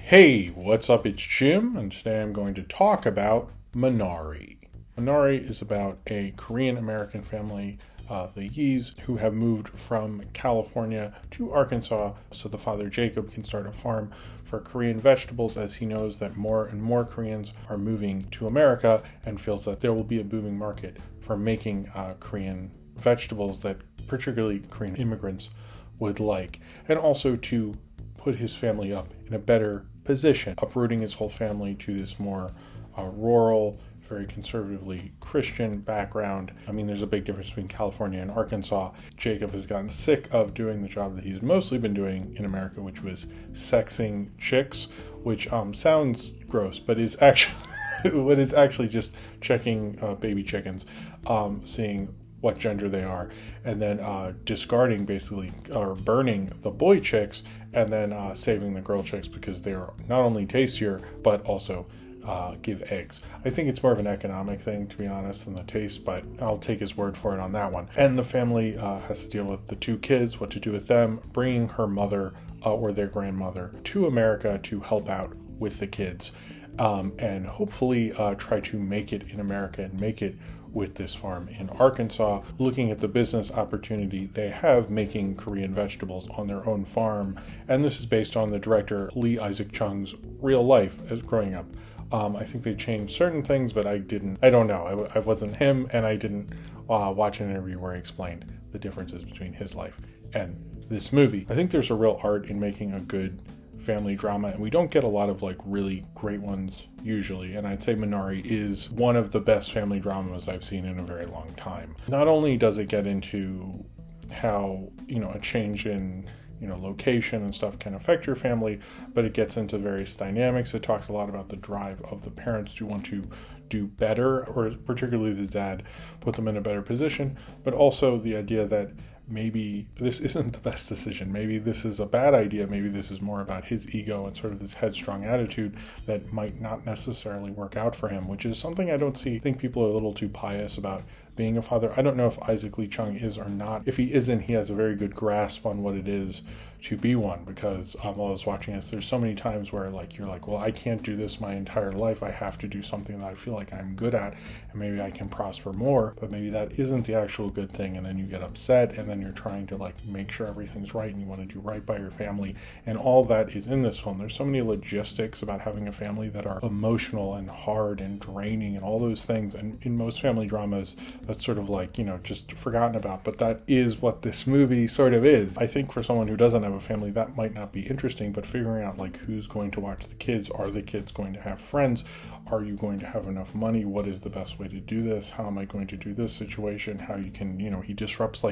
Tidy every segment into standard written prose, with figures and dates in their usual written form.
Hey, what's up? It's Jim, and today I'm going to talk about Minari. Minari is about a Korean American family, the Yees, who have moved from California to Arkansas so the father Jacob can start a farm for Korean vegetables, as he knows that more and more Koreans are moving to America and feels that there will be a booming market for making Korean vegetables that particularly Korean immigrants would like, and also to put his family up in a better position, uprooting his whole family to this more rural, very conservatively Christian background. I mean, there's a big difference between California and Arkansas. Jacob has gotten sick of doing the job that he's mostly been doing in America, which was sexing chicks, which sounds gross, but is actually what is actually just checking baby chickens, seeing what gender they are, and then discarding basically or burning the boy chicks, and then saving the girl chicks because they're not only tastier but also give eggs. I think it's more of an economic thing, to be honest, than the taste, but I'll take his word for it on that one. And the family has to deal with the two kids, what to do with them, bringing her mother or their grandmother to America to help out with the kids, and hopefully try to make it in America and make it with this farm in Arkansas, looking at the business opportunity they have making Korean vegetables on their own farm. And this is based on the director Lee Isaac Chung's real life as growing up. I think they changed certain things, but I don't know. I wasn't him, and I didn't watch an interview where he explained the differences between his life and this movie. I think there's a real art in making a good family drama, and we don't get a lot of really great ones usually, and I'd say Minari is one of the best family dramas I've seen in a very long time. Not only does it get into how a change in location and stuff can affect your family, but it gets into various dynamics. It talks a lot about the drive of the parents to want to do better, or particularly the dad, put them in a better position, but also the idea that maybe this isn't the best decision. Maybe this is a bad idea. Maybe this is more about his ego and sort of this headstrong attitude that might not necessarily work out for him, which is something I think people are a little too pious about being a father. I don't know if Isaac Lee Chung is or not. If he isn't, he has a very good grasp on what it is to be one, because while I was watching this, there's so many times where you're like, well, I can't do this my entire life. I have to do something that I feel like I'm good at, and maybe I can prosper more, but maybe that isn't the actual good thing, and then you get upset, and then you're trying to make sure everything's right, and you want to do right by your family, and all that is in this film. There's so many logistics about having a family that are emotional and hard and draining and all those things, and in most family dramas, that's sort of just forgotten about, but that is what this movie sort of is. I think for someone who doesn't have a family, that might not be interesting, but figuring out who's going to watch the kids, are the kids going to have friends, are you going to have enough money, what is the best way to do this, how am I going to do this situation, how you can, he disrupts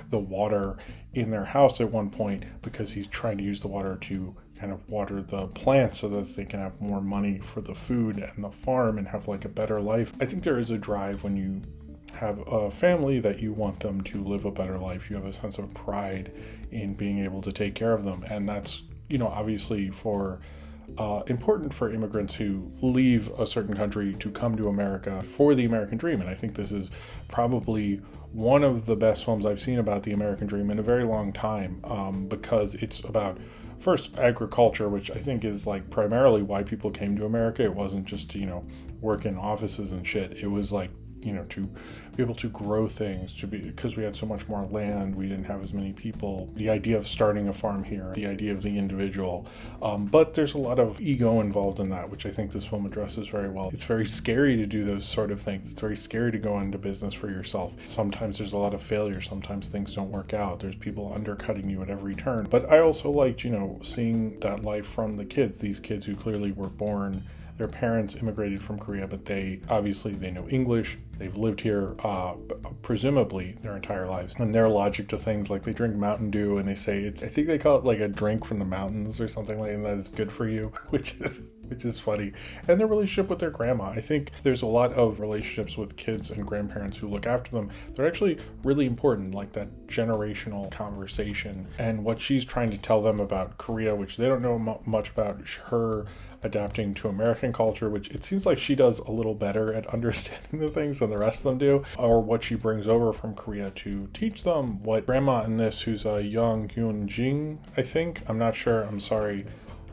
the water in their house at one point because he's trying to use the water to kind of water the plants so that they can have more money for the food and the farm and have a better life. I think there is a drive when you have a family that you want them to live a better life. You have a sense of pride in being able to take care of them, and that's obviously important for immigrants who leave a certain country to come to America for the American dream. And I think this is probably one of the best films I've seen about the American dream in a very long time, because it's about first agriculture, which I think is primarily why people came to America. It wasn't just to work in offices and shit. It was to be able to grow things, because we had so much more land, we didn't have as many people. The idea of starting a farm here, the idea of the individual, but there's a lot of ego involved in that, which I think this film addresses very well. It's very scary to do those sort of things. It's very scary to go into business for yourself. Sometimes there's a lot of failure. Sometimes things don't work out. There's people undercutting you at every turn. But I also liked, seeing that life from the kids, these kids who clearly were born, their parents immigrated from Korea, but they know English. They've lived here presumably their entire lives. And their logic to things, they drink Mountain Dew and they say I think they call it a drink from the mountains or something that is good for you, which is funny. And their relationship with their grandma. I think there's a lot of relationships with kids and grandparents who look after them. They're actually really important, that generational conversation and what she's trying to tell them about Korea, which they don't know much about, her adapting to American culture, which it seems like she does a little better at understanding the things than the rest of them do, or what she brings over from Korea to teach them. What grandma in this, who's a young yuh-jung, I think, I'm not sure, I'm sorry,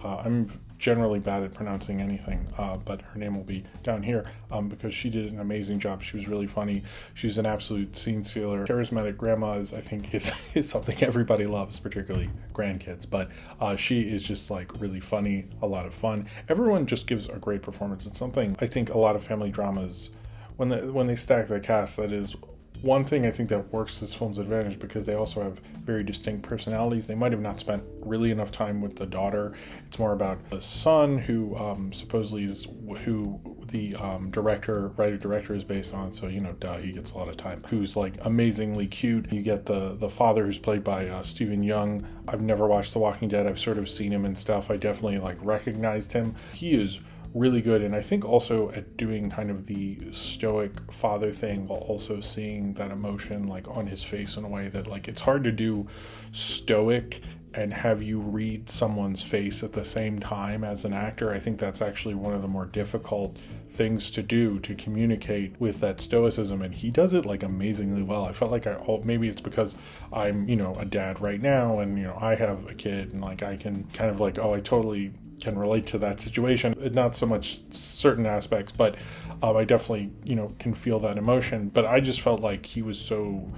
I'm generally bad at pronouncing anything, but her name will be down here because she did an amazing job. She was really funny. She's an absolute scene stealer. Charismatic grandma is, I think, is something everybody loves, particularly grandkids. But she is just like really funny, a lot of fun. Everyone just gives a great performance. It's something I think a lot of family dramas, when they stack the cast, that is one thing I think that works this film's advantage, because they also have very distinct personalities. They might have not spent really enough time with the daughter. It's more about the son, who supposedly is who the writer-director is based on. So, he gets a lot of time. Who's like amazingly cute. You get the father, who's played by Stephen Young. I've never watched The Walking Dead. I've sort of seen him and stuff. I definitely like recognized him. He is really good, and I think also at doing kind of the stoic father thing while also seeing that emotion like on his face in a way that like it's hard to do stoic and have you read someone's face at the same time as an actor. I think that's actually one of the more difficult things to do, to communicate with that stoicism, and he does it like amazingly well. I felt like maybe it's because I'm a dad right now, and I have a kid, and like I can kind of like, I totally can relate to that situation. Not so much certain aspects, but I definitely, can feel that emotion. But I just felt like he was so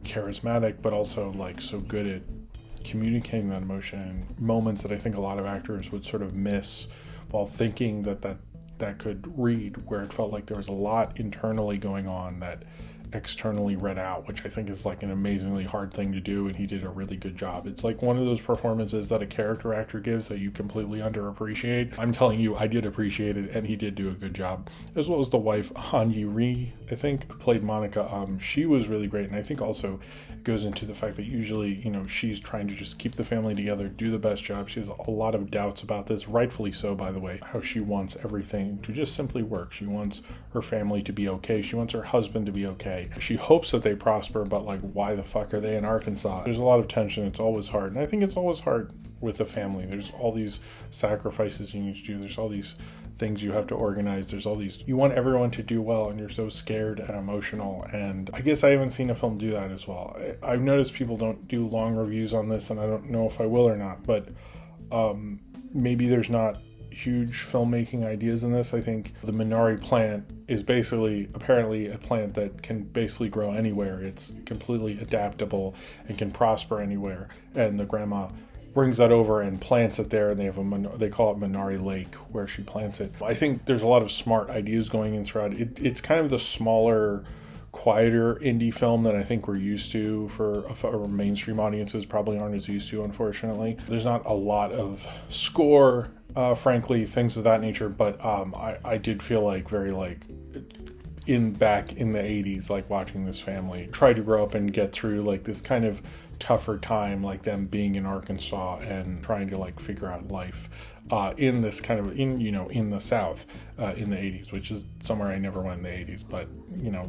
charismatic, but also like so good at communicating that emotion. Moments that I think a lot of actors would sort of miss while thinking that could read, where it felt like there was a lot internally going on that externally read out, which I think is like an amazingly hard thing to do, and he did a really good job. It's like one of those performances that a character actor gives that you completely underappreciate. I'm telling you, I did appreciate it, and he did do a good job. As well as the wife, Han Yuri, I think, played Monica. She was really great, and I think also it goes into the fact that usually, she's trying to just keep the family together, do the best job. She has a lot of doubts about this, rightfully so, by the way, how she wants everything to just simply work. She wants her family to be okay. She wants her husband to be okay. She hopes that they prosper, but like, why the fuck are they in Arkansas? There's a lot of tension. It's always hard. And I think it's always hard with a family. There's all these sacrifices you need to do. There's all these things you have to organize. There's all these, you want everyone to do well, and you're so scared and emotional. And I guess I haven't seen a film do that as well. I've noticed people don't do long reviews on this, and I don't know if I will or not, but maybe there's not huge filmmaking ideas in this. I think the Minari plant is basically apparently a plant that can basically grow anywhere. It's completely adaptable and can prosper anywhere. And the grandma brings that over and plants it there, and they call it Minari Lake, where she plants it. I think there's a lot of smart ideas going in throughout. It's kind of the smaller, quieter indie film that I think we're used to for mainstream audiences probably aren't as used to, unfortunately. There's not a lot of score, frankly, things of that nature, but I did feel like very like back in the 80s, like watching this family try to grow up and get through like this kind of tougher time, like them being in Arkansas and trying to like figure out life in this kind of in the South in the 80s, which is somewhere I never went in the 80s, but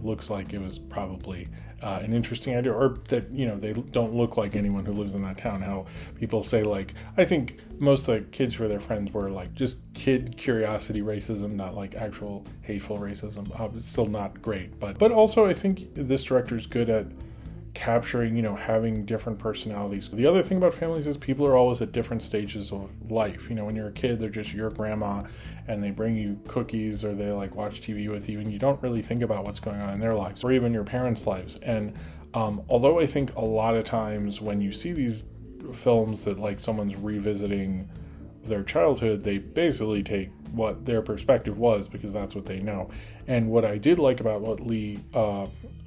looks like it was probably an interesting idea, or that they don't look like anyone who lives in that town. How people say, like, I think most of the kids who are their friends were like just kid curiosity racism, not like actual hateful racism. It's still not great, but also I think this director is good at capturing, having different personalities. The other thing about families is people are always at different stages of life. When you're a kid, they're just your grandma, and they bring you cookies, or they like watch TV with you, and you don't really think about what's going on in their lives, or even your parents' lives. And although I think a lot of times when you see these films that like someone's revisiting their childhood, they basically take what their perspective was because that's what they know. And what I did like about what Lee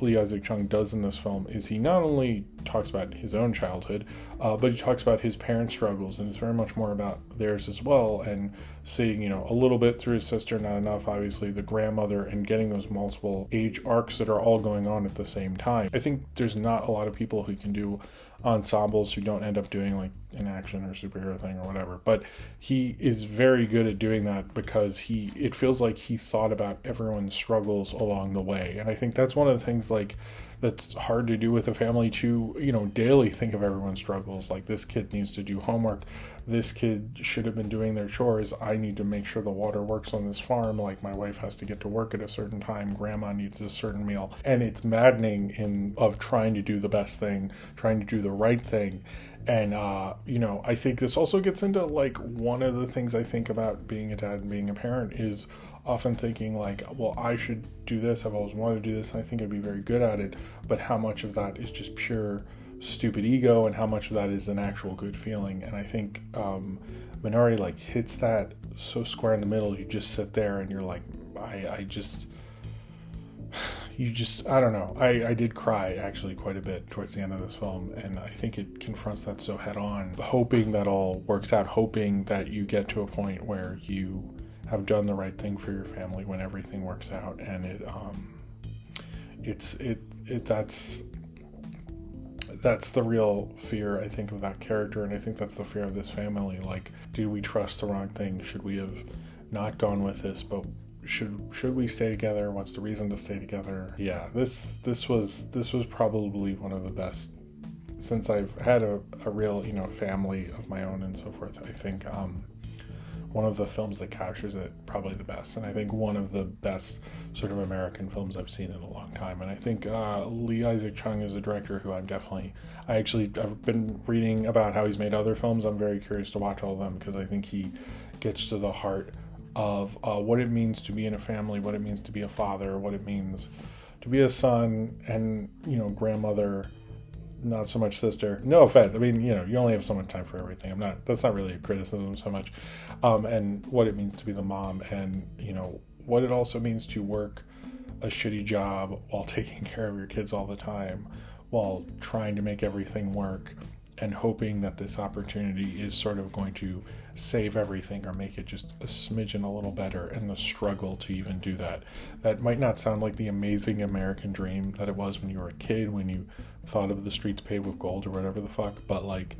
Isaac Chung does in this film is he not only talks about his own childhood, but he talks about his parents' struggles, and it's very much more about theirs as well, and seeing, a little bit through his sister, not enough, obviously, the grandmother, and getting those multiple age arcs that are all going on at the same time. I think there's not a lot of people who can do ensembles who don't end up doing like an action or superhero thing or whatever, but he is very good at doing that because it feels like he thought about everyone's struggles along the way. And I think that's one of the things like that's hard to do with a family to, daily think of everyone's struggles. Like, this kid needs to do homework. This kid should have been doing their chores. I need to make sure the water works on this farm. Like, my wife has to get to work at a certain time. Grandma needs a certain meal. And it's maddening of trying to do the best thing, trying to do the right thing. And, I think this also gets into, like, one of the things I think about being a dad and being a parent is often thinking, like, well, I should do this. I've always wanted to do this, and I think I'd be very good at it. But how much of that is just pure stupid ego, and how much of that is an actual good feeling? And I think Minari, like, hits that so square in the middle. You just sit there and you're like, I don't know. I did cry actually quite a bit towards the end of this film, and I think it confronts that so head on, hoping that all works out, hoping that you get to a point where you have done the right thing for your family when everything works out. And that's the real fear, I think, of that character, and I think that's the fear of this family. Like, did we trust the wrong thing? Should we have not gone with this? But should we stay together? What's the reason to stay together? Yeah, this was probably one of the best since I've had a real family of my own and so forth. I think one of the films that captures it probably the best, and I think one of the best sort of American films I've seen in a long time. And I think Lee Isaac Chung is a director who I've been reading about how he's made other films. I'm very curious to watch all of them, because I think he gets to the heart of what it means to be in a family, what it means to be a father, what it means to be a son, and grandmother, not so much sister. No offense. I mean, you only have so much time for everything. That's not really a criticism so much. And what it means to be the mom, and, what it also means to work a shitty job while taking care of your kids all the time, while trying to make everything work, and hoping that this opportunity is sort of going to save everything or make it just a smidgen a little better, and the struggle to even do that. That might not sound like the amazing American dream that it was when you were a kid, when you thought of the streets paved with gold or whatever the fuck, but like,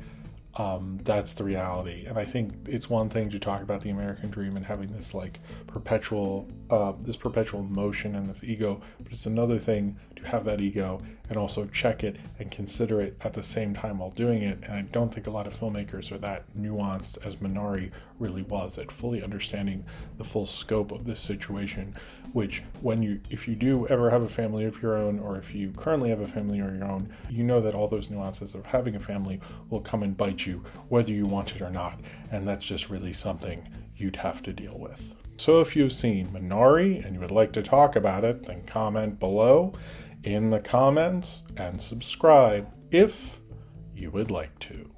that's the reality. And I think it's one thing to talk about the American dream and having this like perpetual motion and this ego, but it's another thing to have that ego and also check it and consider it at the same time while doing it. And I don't think a lot of filmmakers are that nuanced as Minari really was at fully understanding the full scope of this situation, which if you do ever have a family of your own, or if you currently have a family of your own, you know that all those nuances of having a family will come and bite you whether you want it or not. And that's just really something you'd have to deal with. So if you've seen Minari and you would like to talk about it, then comment below in the comments and subscribe if you would like to.